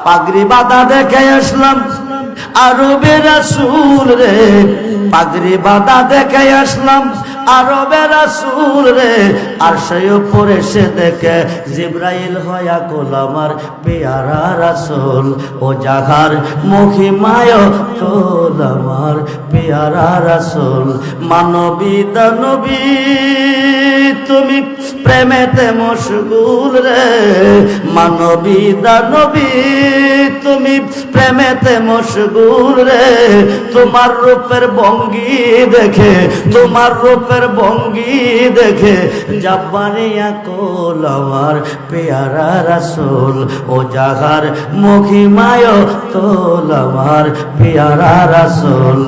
পাগড়ি বাঁধা দেখে আসলাম আরবের রাসূল রে, পাগড়ি বাঁধা দেখে আসলাম আরবের রাসূল রে। আর সেই উপরে সে দেখে জিবরাইল হয়া কোল আমার পেয়ারা রাসূল, ও জাগার মহিমায় কোল আমার পেয়ারা রাসূল। মানবী দানবী তুমি প্রেমেতে মশগুল রে, মানবী দানবী তুমি প্রেমেতে মশগুল রে। তোমার রূপের ভঙ্গি দেখে, তোমার রূপের ভঙ্গি দেখে জাব্বারিয়া কোল আমার পেয়ারা রাসূল, ও জাগার মহিমায় তোল আমার পেয়ারা রাসূল।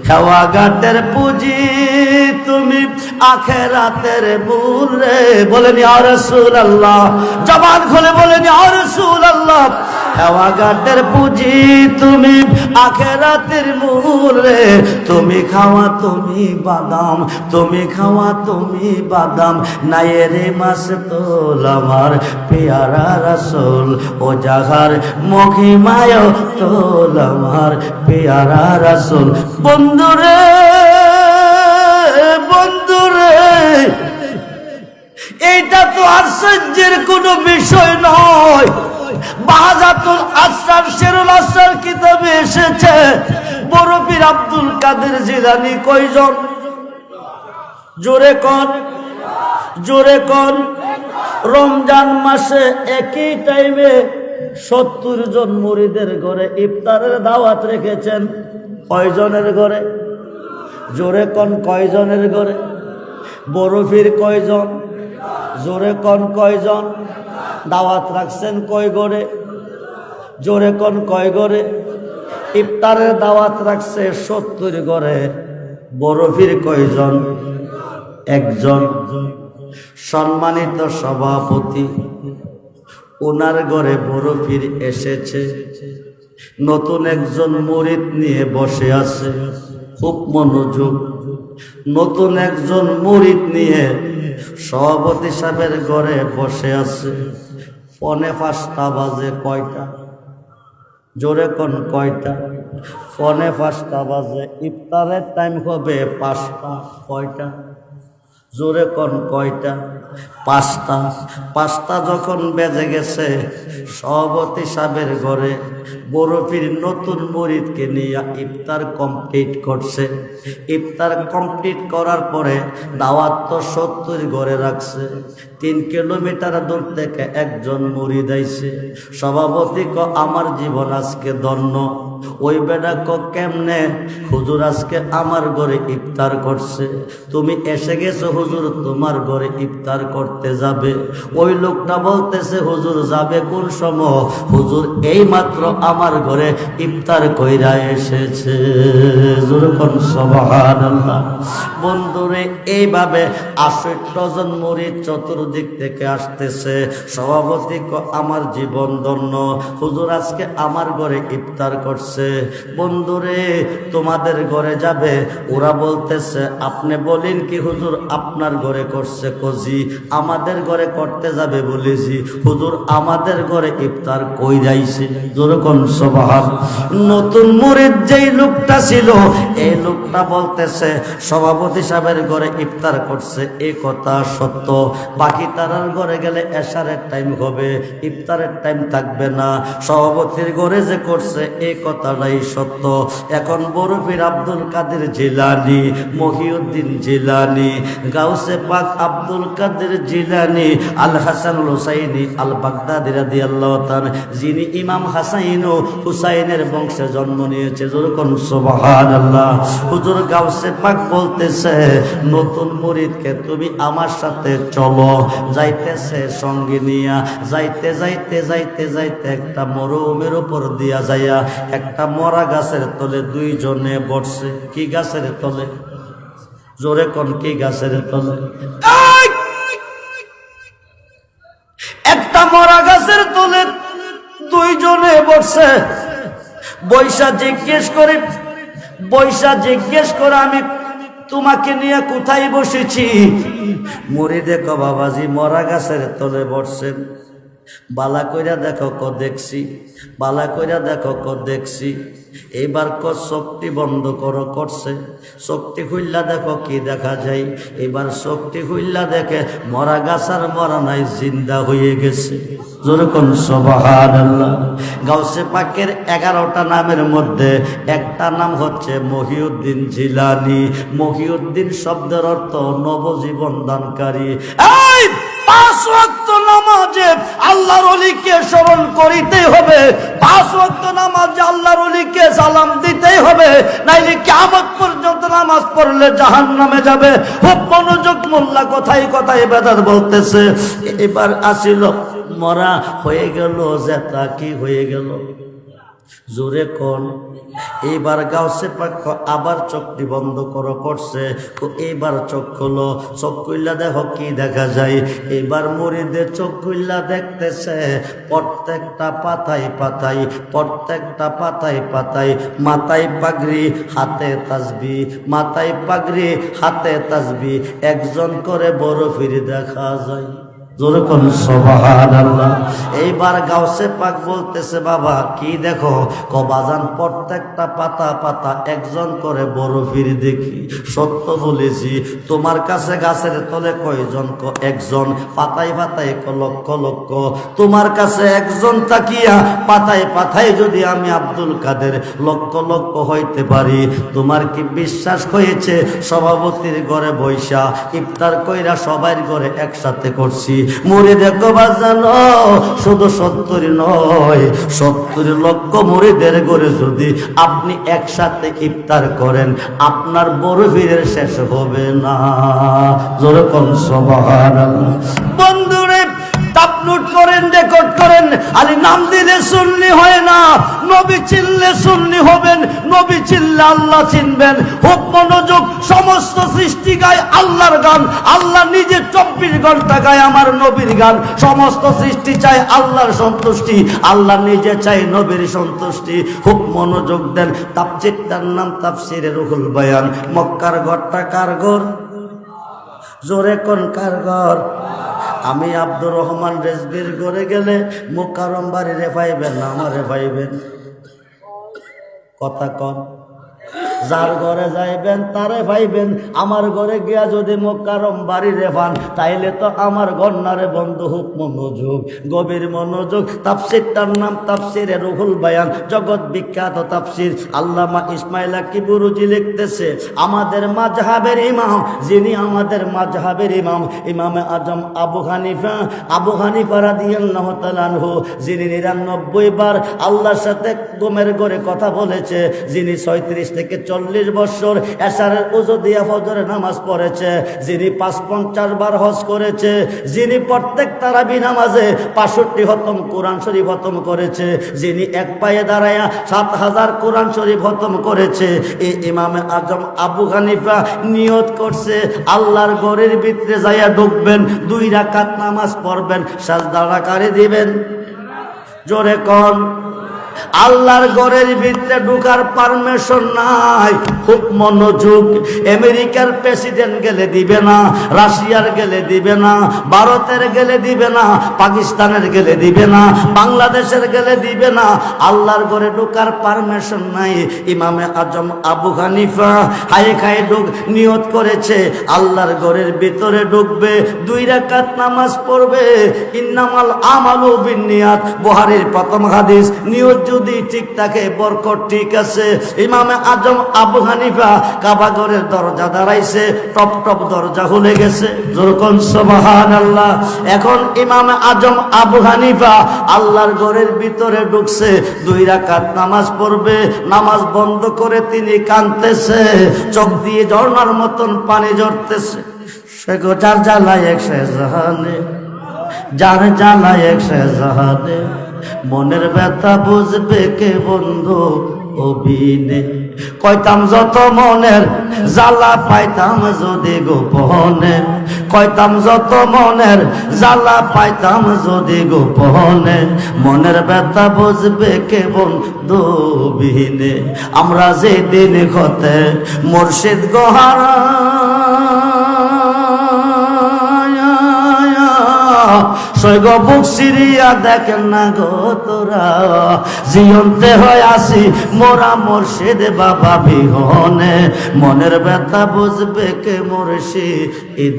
হেওয়া ঘাটের পুঁজি তুমি আখেরাতের মূল রে, বলেন ইয়া রাসূলুল্লাহ, জবান খুলে বলেন ইয়া রাসূলুল্লাহ। হেওয়া ঘাটের পুঁজি তুমি আখেরাতের মূল রে, তুমি খাওয়া তুমি বাদাম, তুমি খাওয়া তুমি বাদাম, নাইরে মাস তোল আমার পেয়ারা রাসূল, ও জাগার মহিমায় তোল আমার পেয়ারা রাসূল। বন্ধুরে বন্ধুরে, এইটা তো আশ্চর্যের কোনো বিষয় নয়। বাহাজাতুল আসরার শেরুল আসরার কিতাবে এসেছে বড় পীর আব্দুল কাদের জিলানী কয়জন? জোরে কোন, জোরে কোন। রমজান মাসে একই টাইমে 70 জন মুরিদের ঘরে ইফতারের দাওয়াত রেখেছেন। কয়জনের ঘরে? জোরে কোন, কয়জনের ঘরে? বড় পীর কয়জন? জোরে কোন, কয়জন? দাওয়াত রাখছেন কয় ঘরে? জোরে কোন, কয় ঘরে? ইফতারের দাওয়াত রাখছে 70 ঘরে। বড় পীর কয়জন? একজন। সম্মানিত সভাপতি, ওনার ঘরে বড় পীর এসেছে, নতুন একজন মুরিদ নিয়ে বসে আছে। খুব মনোযোগ। নতুন একজন মুরিদ নিয়ে সভাপতি সাহেবের ঘরে বসে আছে। 4:45 বাজে। কয়টা? জোরে কোন, কয়টা? 4:45 বাজে। ইফতারের টাইম হবে 5টা। কয়টা? জোরে কোন, কয়টা? 5টা। 5টা যখন বেজে গেছে, সভাপতি সাহেবের ঘরে বড় পীর নতুন মুরিদকে নিয়ে ইফতার কমপ্লিট করছে। ইফতার কমপ্লিট করার পরে দাওয়াত তো 70 ঘরে রাখছে। 3 কিলোমিটার দূর থেকে একজন মুরিদ আইছে। সভাপতি ক আমার জীবন আজকে ধন্য। ওই বেটা ক কেমনে? হুজুর আজকে আমার ঘরে ইফতার করছে, তুমি এসে গেছো হুজুর তোমার ঘরে ইফতার করতে যাবে। ওই লোকটা বলতেছে হুজুর যাবে কোন সময়? হুজুর এই মাত্র আমার ঘরে ইফতার কইরা এসেছে। যখন সুবহানাল্লাহ। বন্ধুরে, এইভাবে 68 জন মুরিদ চতুর্দিক থেকে আসতেছে। সভাপতি ক আমার জীবন ধন্য, হুজুর আজকে আমার ঘরে ইফতার করছে। বন্ধুরে, তোমাদের ঘরে যাবে। ওরা বলতেছে আপনি বলেন কি হুজুর আপনার ঘরে করছে? কজি আমাদের ঘরে করতে যাবে বলেছি হুজুর, আমাদের ঘরে ইফতার কই যাইছে। যেরকম সুবহান। নতুন মুরিদ যেই লোকটা ছিল, এই লোকটা বলতেছে সভাপতি সাহেবের ঘরে ইফতার করছে, এই কথা সত্য। বাকি তারার ঘরে গেলে এশারের টাইম হবে, ইফতারের টাইম থাকবে না। সভাপতির ঘরে যে করছে এই কথাটাই সত্য। এখন বড় পীর আব্দুল কাদের জিলানী, মহিউদ্দিন জিলানী, গাউসে পাক আব্দুল কাদের জিলানী, আল হাসানুল হুসাইনি আল বাগদাদি রাদিয়াল্লাহু তাআলা, যিনি ইমাম হাসাইন ও হুসাইনের বংশে জন্ম নিয়েছে। যেরকম সুবহানাল্লাহ। হুজুর গাউসে পাক বলতেছে নতুন মুরিদকে তুমি আমার সাথে চলো। যাইতেছে সঙ্গে নিয়া, যাইতে যাইতে যাইতে যাইতে একটা মরুভূমির উপর দিয়া যাইয়া একটা মরা গাছের তলে 2 জনে বসছে। কি গাছের তলে? জোরে কোন, কি গাছের তলে? একটা মরা গাছের তলে 2 জনে বসছে। বৈশা জিজ্ঞেস করে আমি তোমাকে নিয়ে কোথায় বসেছি? মুরিদে ক বাবাজি মরা গাছের তলে বসছেন। বালা কইরা দেখো ক দেখছি, বালা কইরা দেখো ক দেখছি। এবার ক চোখটি বন্ধ করো, করছে। চোখটি খুললা দেখো কি দেখা যায়। এবার চোখটি খুললা দেখে মরা গাছ আর মরা নাই, জিন্দা হয়ে গেছে। যেরকম সুবহানাল্লাহ। গাউসে পাকের 11টা নামের মধ্যে একটা নাম হচ্ছে মহিউদ্দিন জিলানী। মহিউদ্দিন শব্দের অর্থ নবজীবন দানকারী। এই 5 ওয়াক্ত নামাজে আল্লাহর ওলিকে স্মরণ করিতেই হবে, 5 ওয়াক্ত নামাজে আল্লাহর ওলিকে সালাম দিতেই হবে, নাইলে কিয়ামত পর্যন্ত নামাজ পড়লে জাহান্নামে যাবে। খুব মনোযোগ, মোল্লা কথাই কথাই বেদাত বলতেছে। এবার আসিল মরা হয়ে গেল, জেতা কি হয়ে গেল, জোরে কোন। এইবার গাউসে পাক আবার চোখটি বন্ধ করো, করছে। এইবার চোখ খোলো, চোখ খুললা দেখো কি দেখা যায়। এইবার মুরিদের চোখ খুললা দেখতেছে প্রত্যেকটা পাতায় পাতায়, প্রত্যেকটা পাতায় পাতায় মাথায় পাগড়ি, হাতে তাসবিহ, মাথায় পাগড়ি, হাতে তাসবিহ, একজন করে বরফির দেখা যায়। যেরকম সুবহানাল্লাহ। এইবার গাউসে পাক বলতেছে বাবা কি দেখো, কবাজান প্রত্যেকটা পাতা পাতা একজন করে বরফির দেখি। সত্য বলেছি, তোমার কাছে গাছের তলে কয়জন, একজন। পাতায় পাতায় লক্ষ লক্ষ। তোমার কাছে একজন তাকিয়া পাতায় পাতায় যদি আমি আব্দুল কাদের লক্ষ লক্ষ হইতে পারি, তোমার কি বিশ্বাস হয়েছে? সভাপতির ঘরে বৈশা ইফতার কইরা সবার ঘরে একসাথে করছি। মুরিদে বাজানো শুধু 70 নয়, 70 লক্ষ মুরিদের ঘরে যদি আপনি একসাথে ইফতার করেন, আপনার বরফিরের শেষ হবে না। যেরকম সুবহানাল্লাহ। বন্ধুরে আপলোড করেন, রেকর্ড করেন। আলী নাম দিলে সুন্নি হয় না, নবী চিনলে সুন্নি হবেন, নবী চিনলে আল্লাহ চিনবেন। খুব মনোযোগ। সমস্ত সৃষ্টি গায় আল্লাহর গান, আল্লাহ নিজে 24 ঘন্টা গায় আমার নবীর গান। সমস্ত সৃষ্টি চায় আল্লাহর সন্তুষ্টি, আল্লাহ নিজে চায় নবীর সন্তুষ্টি। খুব মনোযোগ দেন। তাফসীরটার নাম তাফসীরে রুহুল বায়ান। মক্কার ঘরটা কার ঘর? জোরে কোন কার ঘর? আমি আব্দুর রহমান রেজবির ঘরে গেলে মুকাররম বাড়িরে পাইবেন না আমারে পাইবেন? কথা কন। যার ঘরে যাইবেন তারে পাইবেন। আমার ঘরে গিয়া যদি মুকাররম বাড়িরে পান, তাইলে তো আমার গন্নারে বন্ধ। হুক মনোযোগ, গভীর মনোযোগ। তাফসীরটার নাম তাফসীরে রুহুল বায়ান, জগৎ বিখ্যাত তাফসীর। আল্লামা ইসমাইল কিবরুজি লিখতেছে, আমাদের মাযহাবের ইমাম, যিনি আমাদের মাযহাবের ইমাম, ইমামে আজম আবু হানিফা, আবু হানিফা রাদিয়াল্লাহু তাআলা আনহু, যিনি 99 বার আল্লাহর সাথে ঘুমের ঘরে কথা বলেছে, যিনি 36 থেকে 40 বছর এশারের ওযু দিয়া ফজরের নামাজ পড়েছে, যিনি 55 বার হজ করেছে, যিনি প্রত্যেক তারাবি নামাজে 65 খতম কোরআন শরীফ খতম করেছে, যিনি এক পায়ে দাঁড়ায়া 7000 কোরআন শরীফ খতম করেছে, এই ইমামে আজম আবু হানিফা নিয়ত করছে আল্লাহর ঘরের ভিতরে যাইয়া ঢুকবেন, 2 রাকাত নামাজ পড়বেন, সাজদা রাকারে দিবেন। জোরে কোন। আল্লাহর ঘরের ভিতরে ঢুকার পারমিশন নাই। খুব মনোযোগ। আমেরিকার প্রেসিডেন্ট গেলে দিবে না, রাশিয়ার গেলে দিবে না, ভারতের গেলে দিবে না, পাকিস্তানের গেলে দিবে না, বাংলাদেশের গেলে দিবে না। আল্লাহর ঘরে ঢুকার পারমিশন নাই। ইমামে আজম আবু হানিফা হায়ে খায়ে নিয়ত করেছে আল্লাহর ঘরের ভিতরে ঢুকবে, 2 রাকাত নামাজ পড়বে। ইন্নামাল আমালু বিন্নিয়াত, বুখারীর প্রথম হাদিস। নিয়ত যদি ঠিক থাকে বরকত ঠিক আছে। ইমামে আজম আবু হানিফা কাবা ঘরের দরজা দাঁড়াইছে, টপ টপ দরজা খুলে গেছে। যেরকম সুবহানাল্লাহ। এখন ইমামে আজম আবু হানিফা আল্লাহর ঘরের ভিতরে ঢুকছে, 2 রাকাত নামাজ পড়বে। নামাজ বন্ধ করে তিনি কাঁদতেছে, চোখ দিয়ে ঝর্ণার মতন পানি ঝরতেছে। সে গো যার জ্বালায় এক সে জাহানে, যার জ্বালায় এক সে জাহানে, মনের ব্যথা বুঝবে কে বন্ধু অবিনে। কইতাম যত মনের জ্বালা পাইতাম যদি গোপনে, কইতাম যত মনের জ্বালা পাইতাম যদি গোপনে, মনের ব্যথা বুঝবে কে বন্ধু অবিনে। আমরা যে দিন হতে মুর্শিদ গোহারা সৈগ বুক সিরিয়া দেখেন না গো তোরা জীবনতে হয় আসি মোরা মুর্শিদ বাবা বিহনে মনের ব্যথা বুঝবে কে মুর্শিদ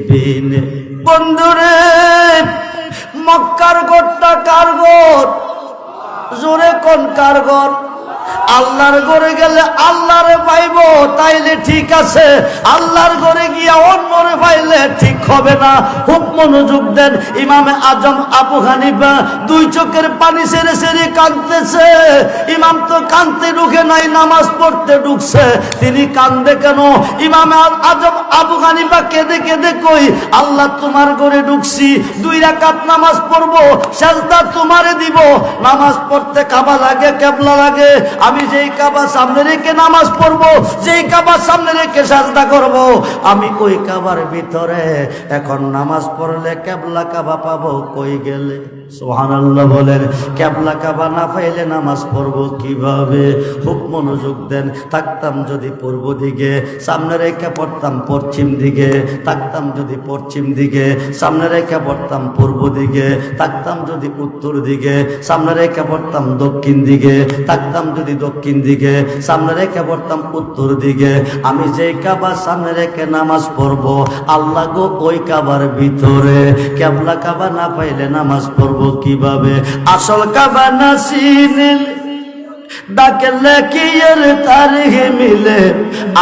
বিনে বন্ধুরে মক্কার গোটটা কার গোট জোরে কোন কার গোট আল্লাহর ঘরে গেলে আল্লাহরে পাইব তাইলে ঠিক আছে আল্লাহর ঘরে গিয়া অন্যরে পাইলে ঠিক হবে না খুব মনোযোগ দেন ইমামে আজম আবু হানিফা দুই চোখের পানি ছেড়ে ছেড়ে কাঁদতেছে ইমাম তো কাঁদতে ঢুকে নাই নামাজ পড়তে ঢুকছে তিনি কান্দে কেন ইমামে আজম আবু হানিফা কেঁদে কেঁদে কই আল্লাহ তোমার ঘরে ঢুকছি 2 রাকাত নামাজ পড়বো সেজদা তোমারে দিব নামাজ পড়তে কাবা লাগে কিবলা লাগে আমি যেই কাবা সামনে রেখে নামাজ পড়বো যেই কাবা সামনে রেখে সাজদা করব আমি ওই কাবার ভিতরে এখন নামাজ পড়লে কিবলা কাবা পাবো কই গেলে সুবহানাল্লাহ বলেন কিবলা কাবা না পাইলে নামাজ পড়বো কিভাবে খুব মনোযোগ দেন থাকতাম যদি পূর্ব দিকে সামনে রেখে পড়তাম পশ্চিম দিকে থাকতাম যদি পশ্চিম দিকে সামনে রেখে পড়তাম পূর্ব দিকে থাকতাম যদি উত্তর দিকে সামনে রেখে পড়তাম দক্ষিণ দিকে থাকতাম যদি দক্ষিণ দিকে সামনে রেখে পড়তাম উত্তর দিকে আমি যেই কাবা সামনে রেখে নামাজ পড়বো আল্লাহ গো ওই কাবার ভিতরে কিবলা কাবা না পাইলে নামাজ পড়বো কিভাবে আসল কাবা না চিনিলে ডাকলে কি এর তারিহে মিলে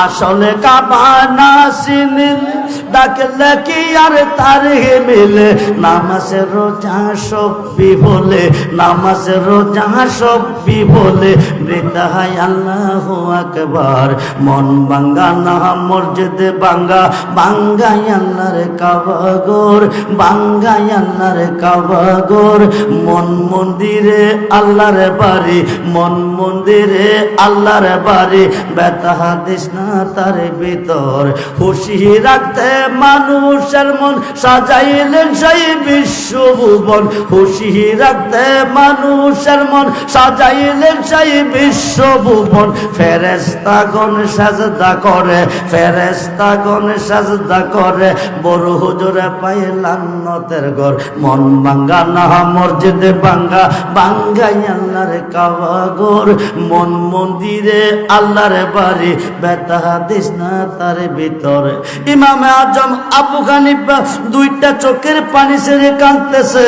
আসলে কাবা না চিনিলে ডাকলে কি আর তারিহে মিলে নামাজের রোজা সব বিফলে নামাজের রোজা সব বিফলে বৃথা হয় আল্লাহু আকবার মন ভাঙ্গা না মসজিদে ভাঙ্গা ভাঙ্গাই আল্লাহর কাবা ঘর ভাঙ্গাই আল্লাহর কাবা ঘর মন মন্দিরে আল্লাহর বাড়ি মন মন্দিরে আল্লাহর বাড়ি ব্যথা দিস না তার ভিতর খুশি রাখতে মানুষের মন সাজাইলেন সেই বিশ্বভুবন খুশি রাখতে মানুষের মন সাজাইলেন সেই বিশ্বভুবন ফেরেশতাগণ সাজদা করে ফেরেশতাগণ সাজদা করে বড় হুজুরে পায় লান্নতের ঘর মন ভাঙ্গা না মসজিদে ভাঙ্গা ভাঙ্গাই আল্লাহর কাবা ঘর মন মন্দিরে আল্লাহর বাড়ি ব্যথা দিস না তার ভিতরে ইমামে আজম আবু হানিফা 2টা চোখের পানি ছেড়ে কাঁদতেছে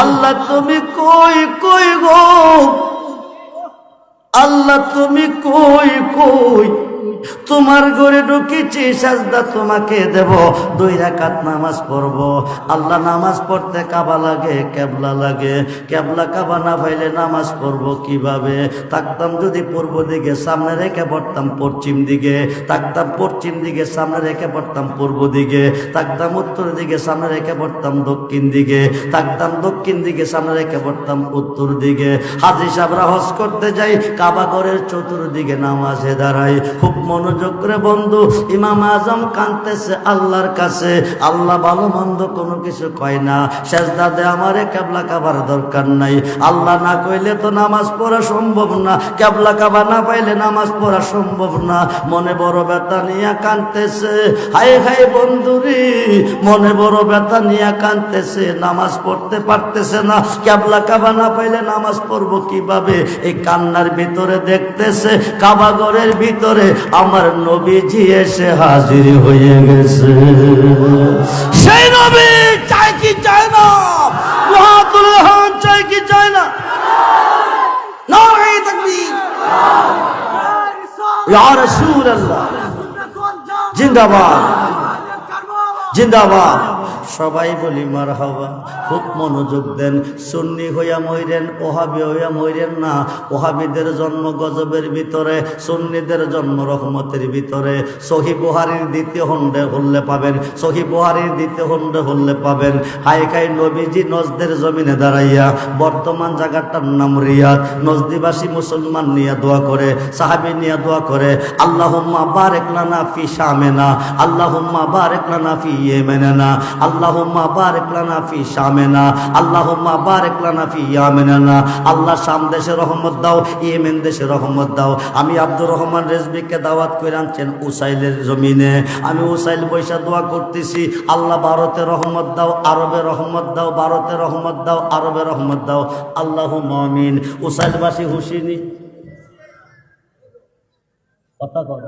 আল্লাহ তুমি কই কই গো আল্লাহ তুমি কই কই তোমার ঘরে ঢুকেছি সাজদা তোমাকে দেব 2 রাকাত নামাজ পড়বো আল্লাহ নামাজ পড়তে কাবা লাগে কিবলা লাগে কিবলা কাবা না পাইলে নামাজ পড়বো কিভাবে থাকতাম যদি পূর্ব দিকে সামনে রেখে পড়তাম পশ্চিম দিকে থাকতাম পশ্চিম দিকে সামনে রেখে পড়তাম পূর্ব দিকে থাকতাম উত্তর দিকে সামনে রেখে পড়তাম দক্ষিণ দিকে থাকতাম দক্ষিণ দিকে সামনে রেখে পড়তাম উত্তর দিকে হাজী সাহেবরা হজ করতে যাই কাবা ঘরের চতুর্দিকে নামাজে দাঁড়াই খুব মনোযোগ করে বন্ধু ইমাম আজম কাঁদতেছে আল্লাহর কাছে আল্লাহ ভালো মন্দ কোনো কিছু কয় না সেজদা দে আমারে কিবলা কাবার দরকার নাই আল্লাহ না কইলে তো নামাজ পড়া সম্ভব না কিবলা কাবা না পাইলে নামাজ পড়া সম্ভব না মনে বড় ব্যথা নিয়ে কাঁদতেছে হায় হায় বন্ধুরি মনে বড় ব্যথা নিয়ে কাঁদতেছে নামাজ পড়তে পারতেছে না কিবলা কাবা না পাইলে নামাজ পড়বো কিভাবে এই কান্নার ভিতরে দেখতেছে কাবা ঘরের ভিতরে আমার নবীজি এসে হাজির হয়ে গেছে সেই নবী চাই কি চায় না ওয়াতুল হান চাই কি চায় না নারে তাকবীর ইয়া রাসূলুল্লাহ জিন্দাবাদ জিন্দাবাদ সবাই বলি মারহাবা খুব মনোযোগ দেন সুন্নি হইয়া মইরেন ওহাবি হইয়া মইরেন না ওহাবিদের জন্ম গজবের ভিতরে সুন্নিদের জন্ম রহমতের ভিতরে সহি বুখারীর 2য় খণ্ডে হলে পাবেন সহি বুখারীর 2য় খণ্ডে হলে পাবেন হাই খাই নবীজি নজদের জমিনে দাঁড়াইয়া বর্তমান জায়গাটার নাম রিয়াদ নজদিবাসী মুসলমান নিয়ে দোয়া করে সাহাবী নিয়ে দোয়া করে আল্লাহুম্মা বারিক লানা ফি শামিনা আল্লাহুম্মা বারিক লানা ফি ইয়েমেনানা, আল্লাহুম্মা বারিক লানা ফি শামিনা, আল্লাহুম্মা বারিক লানা ফি ইয়ামিনানা। আল্লাহ শাম দেশে রহমত দাও, ইয়েমেন দেশে রহমত দাও। আমি আব্দুর রহমান রেজবিকে দাওয়াত করে আনছেন উসাইলের জমিনে। আমি উসাইল বৈশা দোয়া করতেছি, আল্লাহ ভারতে রহমত দাও, আরবে রহমত দাও, ভারতে রহমত দাও, আরবে রহমত দাও। আল্লাহুম্মা আমিন। উসাইলবাসী হুশিনি কথা কর,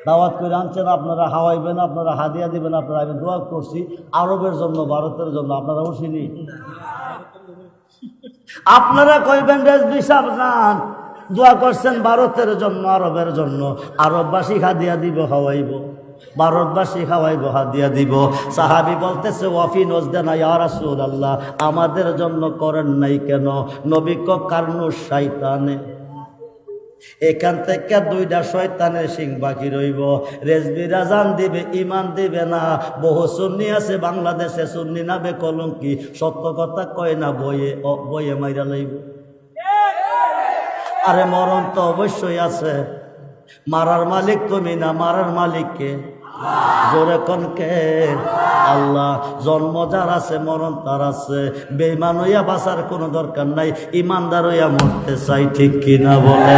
দাওয়াত করে আনছেন, আপনারা হাওয়াইবেন, আপনারা হাদিয়া দিবেন, আপনারা আমি দোয়া করছি আরবের জন্য, ভারতের জন্য। আপনারা হুশিনি, আপনারা কইবেন রেজবি সাহেব যান, দোয়া করছেন ভারতের জন্য, আরবের জন্য। আরববাসী হাদিয়া দিব, হাওয়াইব, ভারতবাসী খাওয়াইব, হাদিয়া দিব। সাহাবী বলতেছে ওয়াফি নজদানা ইয়া রাসূলুল্লাহ, আমাদের জন্য করেন নাই কেন? নবী ক কারণু শয়তানে, এখান থেকে দুইটা শয়তানের সিং বাকি রইব। রেজবি রাজান দিবে, ইমান দিবে না। বহু সুন্নি আছে বাংলাদেশে, সুন্নি নাবে কলঙ্কি, সত্য কথা কয় না, বইয়ে বইয়ে মাইরা লইব। আরে মরণ তো অবশ্যই আছে, মারার মালিক তুমি না, মারার মালিককে জোরে কনকে আল্লাহ। জন্ম যার আছে, মরণ তার আছে। বেঈমান হইয়া বাঁচার কোনো দরকার নাই, ইমানদার হইয়া মরতে চাই, ঠিক কিনা বলে?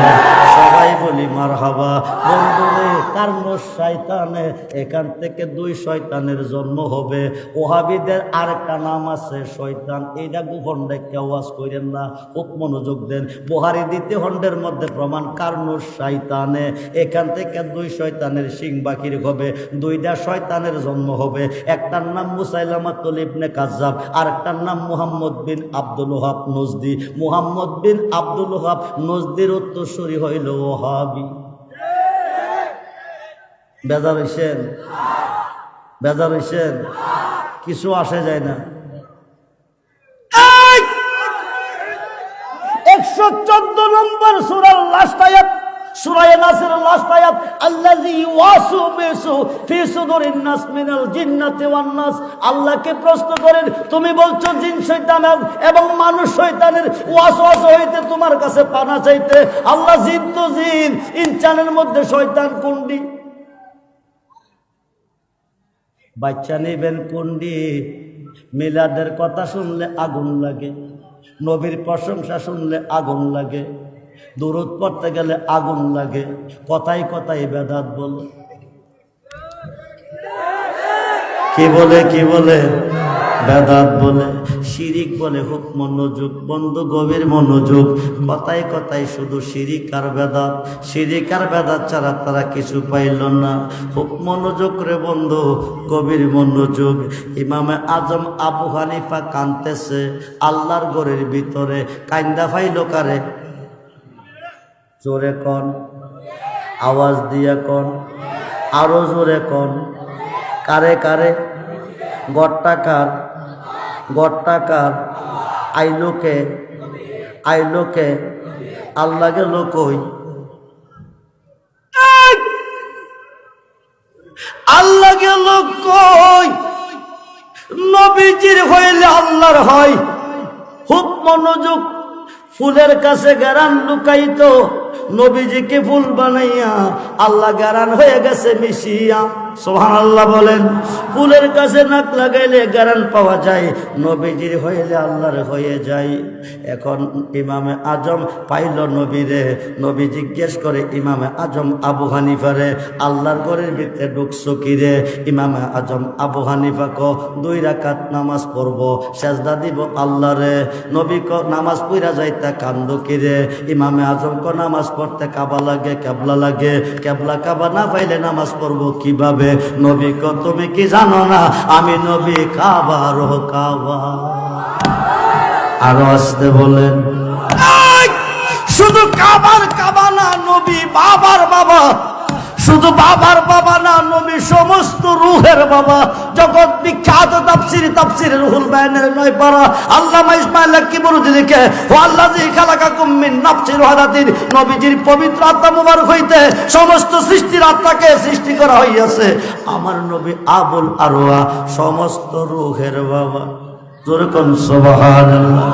সবাই বলি মারহাবা। বন্ধুরে, কারণ শয়তানে, এখান থেকে দুই শয়তানের জন্ম হবে। ওহাবিদের আরেকটা নাম আছে শয়তান, এইটা গোপন দেখে ওয়াজ করেন না, খুব মনোযোগ দেন। বুখারী 2 খণ্ডের মধ্যে প্রমাণ, কারণ শয়তানে, এখান থেকে দুই শয়তানের সিং বাকির হবে, দুইটা শয়তানের জন্ম হবে। একটার নাম মুসাইলামাতুল ইবনে কাজ্জাব, আরেকটার নাম মুহাম্মদ বিন আব্দুল ওহাব নজদি। মুহাম্মদ বিন আব্দুল ওহাব নজদির উত্তরসূরি হইল ওহাবি। বেজার হইছেন? বেজার হইছেন? কিছু আসে যায় না। 114 নম্বর সূরার লাস্ট আয়াত, সূরা নাসরের লাস্ট আয়াত, আল্লাযী ওয়াসু বিসু ফি সুদুরিন নাস মিনাল জিন্নাতি ওয়ান নাস। আল্লাহকে প্রশ্ন করেন, তুমি বলছো জিন শয়তান এবং মানুষ শয়তানের ওয়াসওয়াসা হইতে তোমার কাছে পানা চাইতে। আল্লাহ, জিন তো জিন, ইনসানের মধ্যে শয়তান কোনটি? বাচ্চা নেবেন কোনটি? মিলাদের কথা শুনলে আগুন লাগে, নবীর প্রশংসা শুনলে আগুন লাগে, দুরূদ পড়তে গেলে আগুন লাগে, কথাই কথাই বেদাত বলে। কি বলে? কি বলে? বেদাত বলে, শিরিক বলে। খুব মনোযোগ বন্ধু, গভীর মনোযোগ। কথায় কথায় শুধু শিরিক আর বেদাত, শিরিক আর বেদাত ছাড়া তারা কিছু পাইল না। খুব মনোযোগ রে বন্ধু, গভীর মনোযোগ। ইমামে আজম আবু হানিফা কাঁদতেছে আল্লাহর ঘরের ভিতরে। কান্দা ফাইল কারে? জোরে কন, আওয়াজ দিয়ে কন, আরো জোরে কন। কারে কারে? গট্টাকার, গট্টাকার। আইলোকে, আইলোকে। আল্লাহ গেল কই? আল্লাহ গেল কই? নবীজির হইলে আল্লাহর হয়। খুব মনোযোগ। ফুলের কাছে গারান লুকাইতো, নবীজিকে ফুল বানাইয়া আল্লাহ গারান হয়ে গেছে মিশিয়া। সুবহানাল্লাহ বলেন। ফুলের কাছে নাক লাগাইলে গারান পাওয়া যায়, নবীজির হইলে আল্লাহর হয়ে যায়। এখন ইমামে আজম পাইল নবীরে। নবী জিজ্ঞেস করে ইমামে আজম আবু হানিফারে, আল্লাহর ঘরের ভিতরে ঢুকছো কি রে? ইমামে আজম আবু হানিফা ক 2 রাকাত নামাজ পড়ব, সেজদা দিব আল্লাহরে। নবী ক নামাজ পড়া যাইতা কান্দ কি রে? ইমামে আজম ক নামাজ পড়তে কাবা লাগে, কেবলা লাগে। কেবলা কাবা না পাইলে নামাজ পড়বো কিভাবে? নবী ক তুমি কি জানো না আমি নবী কাবার কাবা? আরো আসতে বলেন। শুধু কাবার কাবা না, নবী বাবার বাবা। শুধু বাবার বাবা না, নবী সমস্ত রূহের বাবা। জগৎ বিখ্যাত তাফসীর, তাফসীরের রুহুল বায়ানের 9 পারা আল্লামা ইসমাঈল কিবরুদ্দি লিখে, ওয়াল্লাযী খালাকাকুম মিন নাফসিন ওয়াহিদাতিন, নবীজির পবিত্র আত্মা মুবারক হইতে সমস্ত সৃষ্টির আত্মাকে সৃষ্টি করা হইয়াছে। আমার নবী আবুল আরওয়া, সমস্ত রূহের বাবা। জোরে কোন সুবহানাল্লাহ।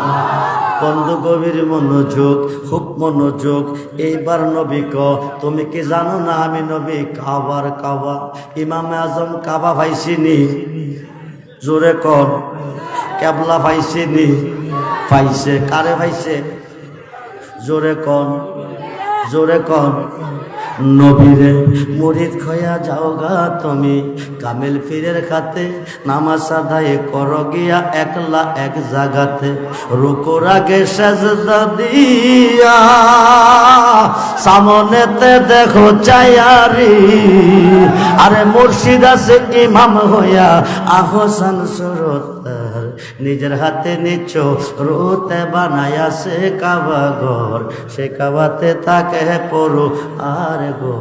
বন্ধু গভীর মনোযোগ, খুব মনোযোগ। এইবার নবী ক তুমি কি জানো না আমি নবী কাবার কাবা? ইমামে আজম কাবা পাইছিনি? জোরে কর। কেবলা পাইছিনি? পাইছে। কারে পাইছে? জোরে কন, জোরে কন। নবীরে মুরিদ খয়া যাওগা তুমি, কামিল ফিরের খাতে নামাজ আদায় করো গিয়া একলা এক জাগাতে। রুকুর আগে সাজদা দিয়া সামনেতে দেখো চায়ারি, আরে মুর্শিদ আছে ইমাম হইয়া আহসান সুরত নিজের হাতে নিচ্ছ রোতে বানায়াছে কাবা ঘর। সে কাবাতে তাকে পড়ো আর গো,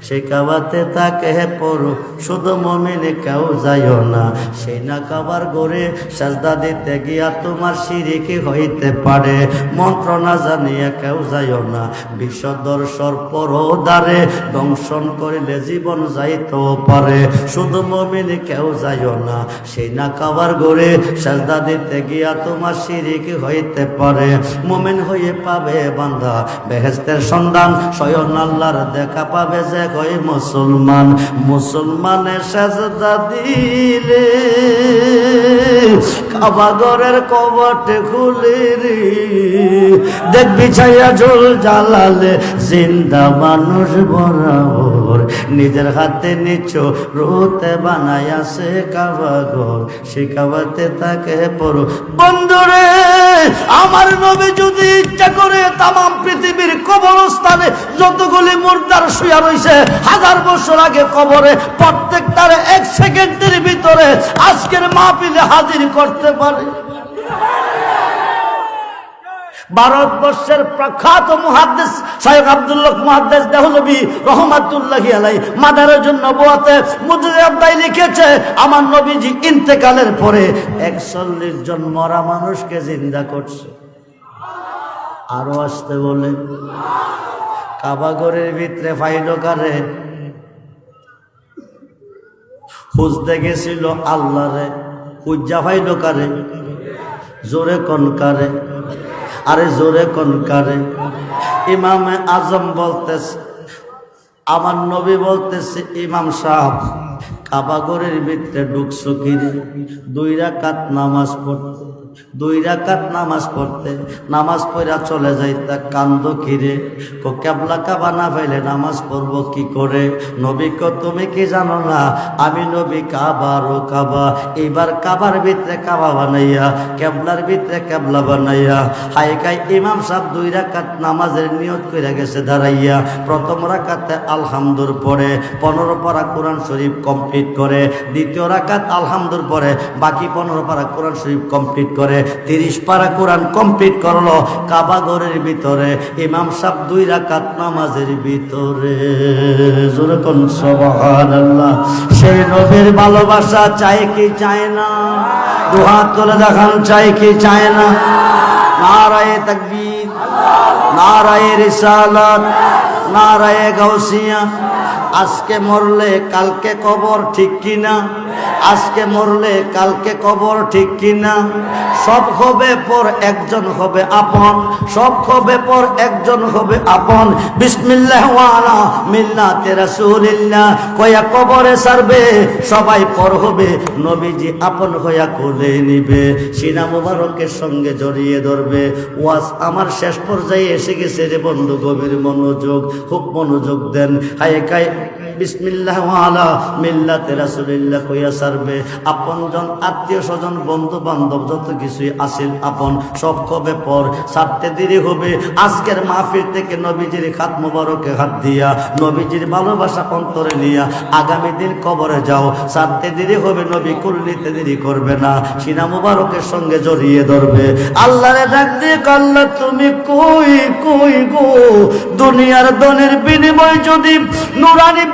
সে কাবাতে তাকে পড়ো। শুধু মুমিনে কেউ যাইও না সেই না কাবার ঘরে সাজদা দিতে গিয়া তোমার শিরকি হইতে পারে। মন্ত্র না জানিয়া কেউ যাইও না বিষদর সর্পর দ্বারে দংশন করিলে জীবন যাইতেও পারে। শুধু মুমিনে কেউ যাইও না সেই না কাবার ঘরে সাজদা দিতে গিয়া তোমার শিরকি হইতে পারে। মুমিন হয়ে পাবে বান্দা বেহেশতের সন্ধান, স্বয়ং আল্লাহর দেখা পাবে যে কই মুসলমান। মুসলমানের সাজদা দিলে কাবা ঘরের কবাট খুলে রে, দেখবি ছায়া ঝোল জ্বালালে জিন্দা মানুষ বরাবর। নিজের হাতে নিচ্ছ রোতে বানায়াছে কাবা ঘর, সে কাবাতে তাকে পড়ো। বন্ধুরে আমার নবী যদি ইচ্ছা করে তামাম পৃথিবীর কবরস্থানে যতগুলি মুর্দার শুয়া রয়েছে 1000 বছর আগে কবরে, প্রত্যেকটার 1 সেকেন্ডের ভিতরে আজকের মাহফিলে হাজির করতে পারে। ভারতবর্ষের প্রখ্যাত মুহাদ্দিস শাইখ আব্দুল্লাহ মুহাদ্দিস দেহলভী রহমাতুল্লাহি আলাইহি মাদারের জন্য নবুয়তে মুজাদ্দাই লিখেছে আমার নবীজি ইন্তেকালের পরে 41 জন মরা মানুষকে জিন্দা করছে। আরো আসতে বলে কাবা ঘরের ভিতরে ফাইল কারে খুঁজতে গেছিল আল্লাহরে, খুঁজা ফাইল কারে? জোরে কোন কারে? আরে জোরে কোন কারে? ইমামে আজম বলতেছে, আমার নবী বলতেছে ইমাম সাহেব কাবা ঘরের ভিতরে ঢুকছো কি রে? 2 রাকাত নামাজ পড়তে, 2 রাকাত নামাজ পড়তে, নামাজ পড়া চলে যাইতা কান্দ কিরে? কো কেবলা কাবা না পাইলে নামাজ পড়বো কি করে? নবী কো তুমি কি জানো না আমি নবী কাবারও কাবা। এবার কাবার ভিতরে কাবা বানাইয়া কেবলার ভিতরে কেবলা বানাইয়া হাইকাই ইমাম সাহেব 2 রাকাত নামাজের নিয়ত করে গেছে দাঁড়াইয়া। প্রথম রাকাতে আলহামদুর পড়ে 15 পারা কোরআন শরীফ কমপ্লিট করে, দ্বিতীয় রাকাত আলহামদুর পড়ে বাকি 15 পারা কোরআন শরীফ কমপ্লিট করে, 30 পারা কোরআন কমপ্লিট করলো কাবা ঘরের ভিতরে। ইমাম সাহেব 2 রাকাত নামাজের ভিতরে। জোরে কোন সুবহানাল্লাহ। সেই নবীর ভালোবাসা চাই কি চায় না? দুহাত তুলে দেখান চাই কি চায় না? নারায়ে তাকবীর, নারায়ে রিসালাত, নারায়ে গাউসিয়া। আজকে মরলে কালকে কবর ঠিক কিনা? আজকে মরলে কালকে কবর ঠিক কিনা? সব হবে পর একজন হবে আপন, সব হবে পর একজন হবে আপন। বিসমিল্লাহ ওয়ালা মিল্লাতে রাসূলিল্লাহ কয়া কবরে সারবে সবাই পর হবে, নবীজি আপন হইয়া কোলে নিবে, সিনা মুবারকের সঙ্গে জড়িয়ে ধরবে। ওয়াজ আমার শেষ পর্যায়ে এসে গেছে রে বন্ধু, গভীর মনোযোগ, খুব মনোযোগ দেন। হায়কাই বিসমিল্লাহ ওয়ালা মিল্লাতে রাসূলিল্লাহ কইয়া সারবে। আপনজন আত্মীয় স্বজন বন্ধু বান্ধব যত কিছুই আসেন আপন সব কবে পর সারতে দেরি হবে। আজকের মাহফিল থেকে নবীজির হাত মোবারকে হাত দিয়া নবীজির ভালোবাসা অন্তরে নিয়া আগামী দিন কবরে যাও, সারতে দেরি হবে, নবী কুল নিতে দেরি করবে না, সিনা মোবারকের সঙ্গে জড়িয়ে ধরবে। আল্লাহরে ডাক দিয়ে আল্লাহ তুমি কই কই গো? দুনিয়ার ধনের বিনিময় যদি নুরানি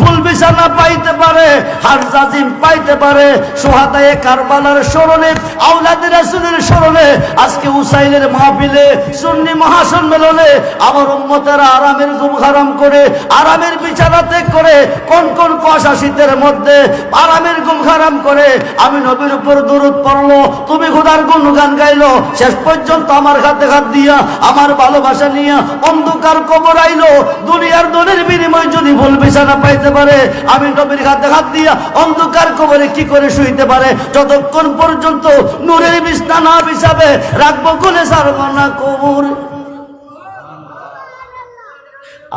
ফুল বিছানা পাইতে পারে, হারজাজিম পাইতে পারে, সোহাদায়ে কারবালার স্মরণে, আওলাদে রাসূলের স্মরণে, আজকে উসাইলের মাহফিলে, সুন্নি মহাসম্মেলনে আমার উম্মতেরা আরামের ঘুম হারাম করে, আরামের বিছানা ত্যাগ করে, কোন কোন কুয়াশা শীতের মধ্যে আরামের ঘুম হারাম করে আমি নবীর উপর দরুদ পড়লো, তুমি খোদার গুণগান গাইলো, শেষ পর্যন্ত আমার হাতে হাত দিয়া আমার ভালোবাসা নিয়ে অন্ধকার কবর আইলো। দুনিয়ার দনের বিনিময় যদি ভুল বিছানা পাইতে পারে, আমি নবীর হাতে হাত দিয়া অন্ধকার কবরে কি করে শুইতে পারে? যতক্ষণ পর্যন্ত নূরের বিছানা না বিছাবে রাখবো কোলে ছাড়বো না কবর।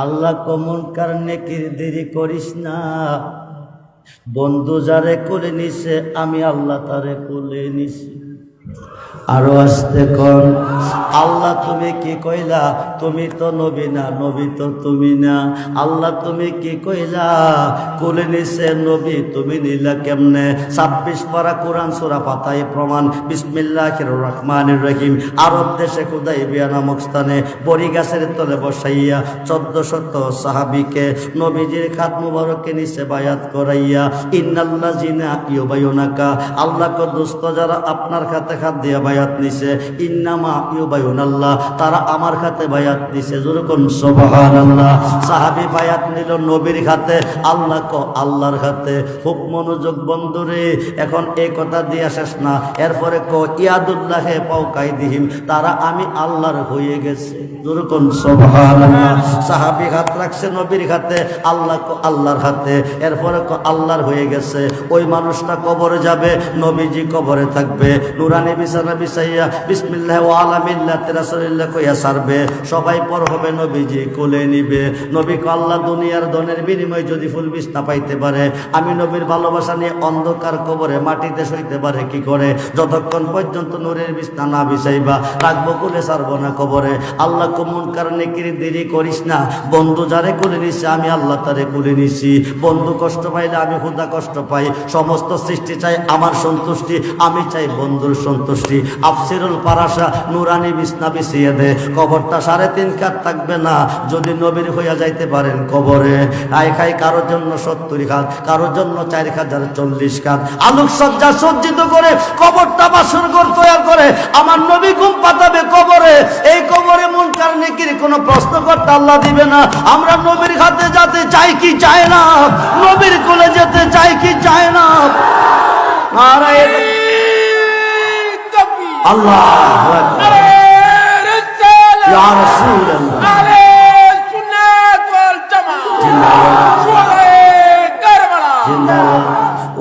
আল্লাহ কমন কার নেকির দেরি করিস না, বন্ধু যারে কোলে নিছে আমি আল্লাহ তারে কোলে নিছি। আরো আসতে কোন আল্লাহ তুমি কি কইলা, তুমি তো নবী না, নবী তো তুমি না। আল্লাহ তুমি কি কইলা, কোলে নিছে নবী, তুমি নিলা কেমনে? 26 পারা কোরআন সূরা পাতায় প্রমাণ। বিসমিল্লাহির রহমানির রহিম। আরব দেশে হুদাইবিয়া নামক স্থানে বড়ি গাছের তলে বসাইয়া 1400 সাহাবীকে নবীজির খাত মুবারকে নিচে বায়াত করাইয়া, ইন্নাল্লাযিনা ইউবাইয়ুনাকা, আল্লাহ কো দোস্ত যারা আপনার খাতে খাত দিয়া বায়াত নিছে, ইন্নামা ইউবাইয়ুনাল্লাহ, তারা আমার খাতে বায়াত নিছে। যেরকম সুবহানাল্লাহ। সাহাবী বায়াত নিল নবীর খাতে, আল্লাহ কো আল্লাহর খাতে। খুব মনোযোগ বন্ধুরে, এখন এই কথা দিয়া শেষ না, এরপরে কো ইয়াদুল্লাহে ফাওকাইদিহিম, তারা আমি আল্লাহর হয়ে গেছে। যেরকম সুবহানাল্লাহ। সাহাবী হাত রাখছে নবীর খাতে, আল্লাহ কো আল্লাহর হাতে, এরপরে কো আল্লাহর হয়ে গেছে। ওই মানুষটা কবরে যাবে, নবীজি কবরে থাকবে, নুরানি বিছানা বিছাইয়া বিসমিল্লাহ ওয়া আলা মিল্লাতি রাসূলিল্লাহ কইয়া সারবে, সবাই পর হবে, নবীজি কোলে নিবে। নবী কো আল্লাহ দুনিয়ার দনের বিনিময় যদি ফুল বিছনা পাইতে পারে, আমি নবীর ভালোবাসা নিয়ে অন্ধকার কবরে মাটিতে শুইতে পারে কি করে? যতক্ষণ পর্যন্ত নূরের বিছনা না বিছাইবা রাখবো কোলে ছাড়বো না কবরে। আল্লাহ কো মুনকার নেকির দেরি করিস না, বন্ধু যারে কোলে নিছে আমি আল্লাহ তারে কোলে নিছি। বন্ধু কষ্ট পাইলে আমি খোদা কষ্ট পাই। সমস্ত সৃষ্টি চাই আমার সন্তুষ্টি, আমি চাই বন্ধুর সন্তুষ্টি। আফসিরুল পারাসা নুরানি বিছনা বিছিয়ে দে, কবরটা 3.5 কাত থাকবে না যদি নবীর হইয়া যাইতে পারেন কবরে। আই খাই কারোর জন্য 70 কাত, কারোর জন্য 4040 কাত, আলোক সজ্জা সজ্জিত করে কবরটা বাসর ঘর তৈরি করে আমার নবী ঘুম পাতাবে কবরে। এই কবরে মুনকার নেকির কোনো প্রশ্ন করতে আল্লাহ দিবে না। আমরা নবীর হাতে যেতে চাই কি চাই না, নবীর কোলে যেতে চাই কি চাই না। আল্লাহু আকবার, ইয়া রাসূলুল্লাহ, সুন্নাত ওয়াল জামাত, জিন্দাবাদ।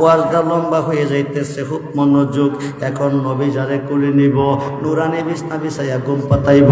ওয়াজটা লম্বা হয়ে যাইতেছে, খুব মনোযোগ। এখন নবী যারে কোলে নিব, নুরানি বিছনা বিছাইয়া ঘুম পাতাইব,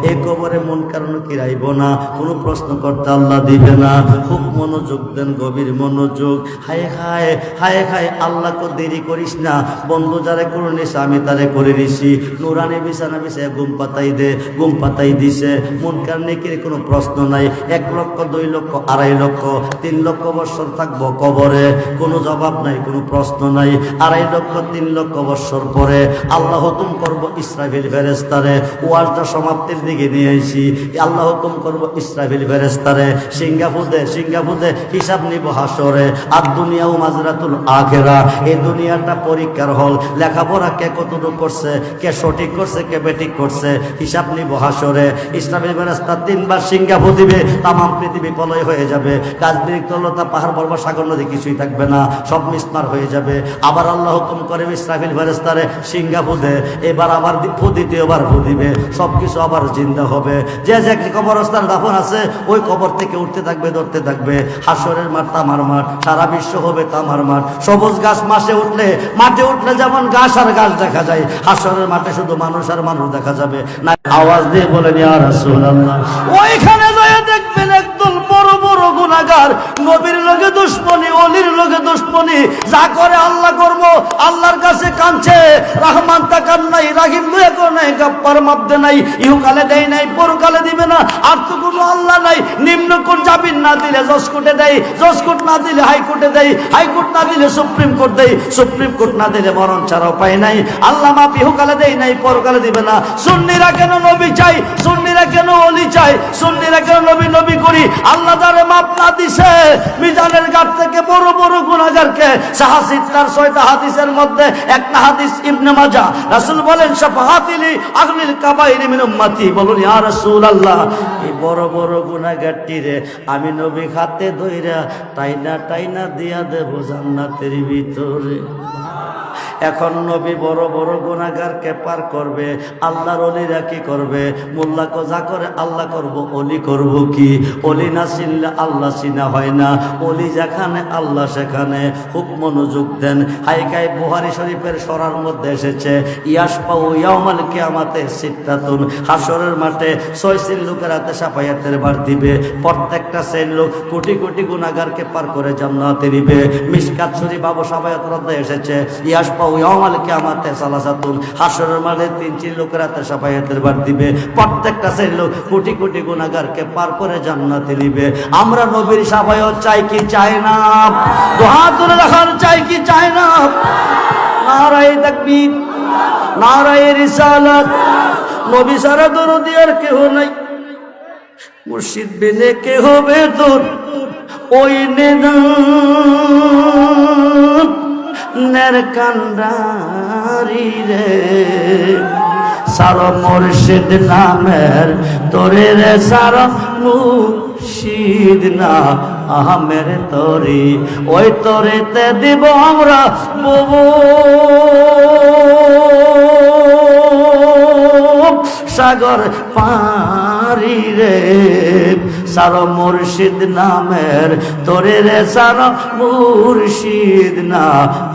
এই কবরে মন কারণ কিরাইব না, কোনো প্রশ্ন করতে আল্লাহ দিবে না। খুব মনোযোগ দেন, গভীর মনোযোগ। হায় হায় হায় হায়, আল্লাহ কো দেরি করিস না, বন্ধু যারে কোলে নিছে আমি তারে করে দিছি। নুরানি বিছানা বিছাইয়া ঘুম পাতাই দে, ঘুম পাতাই দিছে। মন কারণ নেকির কোনো প্রশ্ন নাই। 1 লক্ষ 2 লক্ষ 2.5 লক্ষ 3 লক্ষ বছর থাকবো কবরে, কোনো জবাব নাই, কোনো প্রশ্ন নাই। 2.5 লক্ষ 3 লক্ষ বছর পরে আল্লাহ হুকুম করব ইসরাফিল ফেরেশতারে, ওয়াজটা সমাপ্তির দিকে নিয়ে আইছি। আল্লাহ হুকুম করব ইসরাফিল ফেরেশতারে, সিঙ্গাপুরে হিসাব নিব হাসরে। আর দুনিয়াও মাজরাতুল আখিরা, এই দুনিয়াটা পরীক্ষার হল। লেখাপড়া কে কতটুকু করছে, কে সঠিক করছে, কে বেঠিক করছে, হিসাব নিব হাসরে। ইসরাফিল ফেরেশতা 3 বার সিঙ্গাপুর দিবে, তাম পৃথিবী প্রলয় হয়ে যাবে। গাছ বিরিক্তলতা পাহাড় পর্বত সাগর নদী কিছুই থাকবে না, সব মিসমার হয়ে যাবে। আবার আল্লাহ হুকুম করে ইসরাফিল ফেরেশতারে সিঙ্গাপুর দে, এবার আবার দ্বিতীয়বার ফু দিবে, সবকিছু আবার জিন্দা হবে। যে যে কবরস্থান দাফন আছে ওই কবর থেকে উঠতে থাকবে, ধরতে থাকবে। হাসরের মাঠ তামার মাঠ, সারা বিশ্ব হবে তামার মাঠ। সবুজ গাছ মাঠে উঠলে যেমন গাছ আর গাছ দেখা যায়, হাসরের মাঠে শুধু মানুষ আর মানুষ দেখা যাবে না। আওয়াজ দিয়ে বলেন ইয়া রাসূলুল্লাহ। ওইখানে যায় দেখবেন একদল বড় বড় গুনাহগার, নবীর লগে দুশমনি, ওলির লগে দুশমনি, যা করে আল্লাহ করব, আল্লাহর কাছে কাঁদছে। রহমান তাকান নাই, রাহিম দুয়ে কো নাই, গাপ্পার মাপদে নাই, ইহকালে দেয় নাই, পরকালে দিবে না। আর তো কোনো আল্লাহ নাই। নিম্ন কোর্ট জামিন না দিলে জজ কোর্টে দেয়, জজ কোর্ট না দিলে হাইকোর্টে দেয়, হাইকোর্ট না দিলে সুপ্রিম কোর্ট দেয়, সুপ্রিম কোর্ট না দিলে মরণ ছাড়া উপায় নাই। আল্লাহ মাপ ইহকালে দেয় নাই, পরকালে দিবে না। সুন্নিরা কেন নবী চাই, সুন্নিরা কেন ওলি চাই, সুন্নিরা কেন নবী নবী করি? আল্লাহ যারে মাপ না দিছে মিজানের ঘাট থেকে বড় বড় গুনাহগারকে সাহাসিতার 6টা হাদিসের মধ্যে একটা হাদিস ইবনে মাজাহ, রাসূল বলেন শাফাআতিলি আগলিল কাবাইরি মিন উম্মতি। বলুন ইয়া রাসূলুল্লাহ, এই বড় বড় গুনাহগারটিরে আমি নবী হাতে ধইরা টাইনা টাইনা দিয়া দেব জান্নাতের ভিতরে। এখন নবী বড় বড় গুনাহগারকে পার করবে, আল্লাহর ওলিরা কি করবে? মোল্লা যা করে আল্লাহ করব, ওলি করব কি? ওলি না চিনলে আল্লাহ চিনা হয় না, ওলি যেখানে আল্লাহ সেখানে। খুব মনোযোগ দেন। হাইকাই বুখারী শরীফের সরার মধ্যে এসেছে ইয়াসপাউ ইয়াউমাল কিয়ামাতে সিত্তাতুন, হাসরের মাঠে 6 শ্রেণীর লোকের হাতে শাফায়াতের ভার দিবে। প্রত্যেকটা শ্রেণীর লোক কোটি কোটি গুনাহগারকে পার করে জান্নাতে দিবে। মিশকাত শরীফ আবু শাফায়াতের মধ্যে এসেছে ইয়াসপাউ ইয়াউমাল কিয়ামাতে সালাসাতুন, হাসরের মাঠে 3 শ্রেণীর লোকের হাতে শাফায়াতের ভার দিবে। প্রত্যেকটা শ্রেণীর লোক কোটি কোটি গুনাহগারকে পার করে জান্নাতে দিবে। আমরা নবীর শাফায়াত চাই কি চাই না? দুহাত তুলে দেখান, চাই কি চাই না? নারায়ে তাকবীর, নারায়ে রিসালাত। নবী সারা দরদি আর কেহ নাই, মুর্শিদ বিনে কে হবে তোর ওই নিদান নের কান্ডারি রে। সার মুর্শিদ নামের তোরে রে, সার মুর্শিদ না আহমের তরি, ওই তরিতে দিব আমরা ববু সাগর পারি রে। সার মুর্শিদ নামের তোরে রে, সার মুর্শিদ না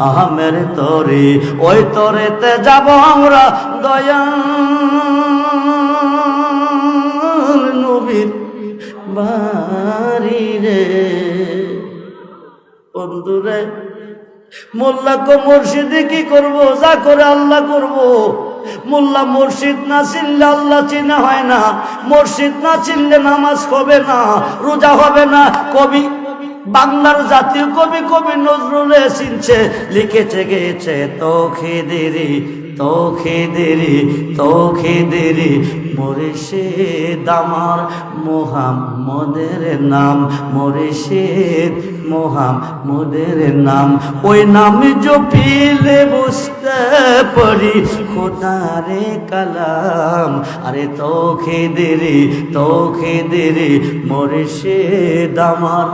আহমের তরি, ওই তরেতে যাব আমরা দয়াল নবীর বাড়ি রে। বন্ধুরে, মোল্লা কো মুর্শিদে কি করব? যা করে আল্লাহ করব। মোল্লা মুর্শিদ না চিনলে আল্লাহ চিনা হয় না, মুর্শিদ না চিনলে নামাজ হবে না, রোজা হবে না। কবি, বাংলার জাতীয় কবি কবি নজরুলে চিনছে, লিখেছে গেয়েছে তৌখিদেরি তৌখিদেরি তৌখিদেরি মুর্শিদ আমার মুহাম্মদের নাম, মুর্শিদ মুহাম্মদের নাম। ওই নাম জপিলে বুঝতে পারি খোদারে কালাম। আরে তৌখিদেরি তৌখিদেরি মুর্শিদ আমার